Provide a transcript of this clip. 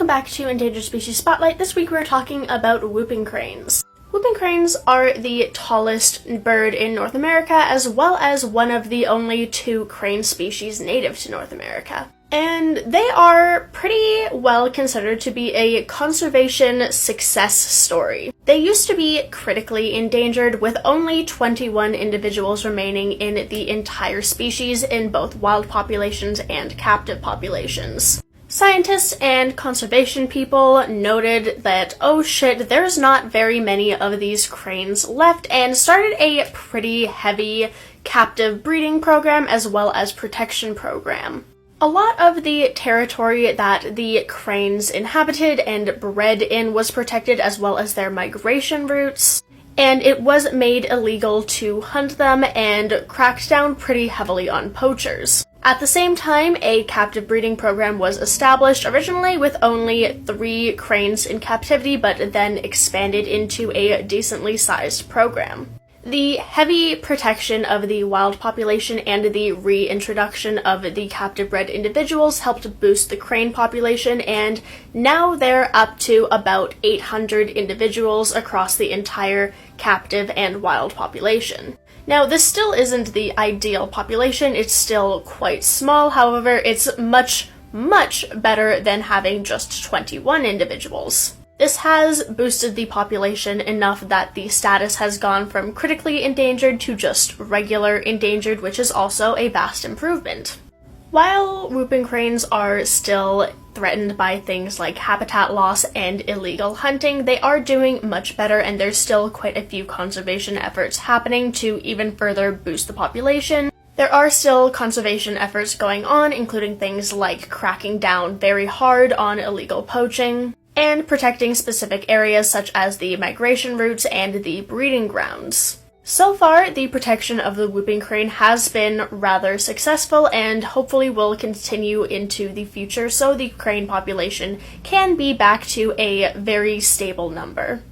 welcome back to Endangered Species Spotlight. This week we're talking about whooping cranes. Whooping cranes are the tallest bird in North America, as well as one of the only two crane species native to North America. And they are pretty well considered to be a conservation success story. They used to be critically endangered, with only 21 individuals remaining in the entire species in both wild populations and captive populations. Scientists and conservation people noted that, oh shit, there's not very many of these cranes left, and started a pretty heavy captive breeding program as well as protection program. A lot of the territory that the cranes inhabited and bred in was protected, as well as their migration routes, and it was made illegal to hunt them and cracked down pretty heavily on poachers. At the same time, a captive breeding program was established, originally with only 3 cranes in captivity, but then expanded into a decently sized program. The heavy protection of the wild population and the reintroduction of the captive bred individuals helped boost the crane population, and now they're up to about 800 individuals across the entire captive and wild population. Now, this still isn't the ideal population, it's still quite small, however, it's much better than having just 21 individuals. This has boosted the population enough that the status has gone from critically endangered to just regular endangered, which is also a vast improvement. While whooping cranes are still threatened by things like habitat loss and illegal hunting, they are doing much better, and there's still quite a few conservation efforts happening to even further boost the population. There are still conservation efforts going on, including things like cracking down very hard on illegal poaching, and protecting specific areas such as the migration routes and the breeding grounds. So far, the protection of the whooping crane has been rather successful and hopefully will continue into the future, so the crane population can be back to a very stable number.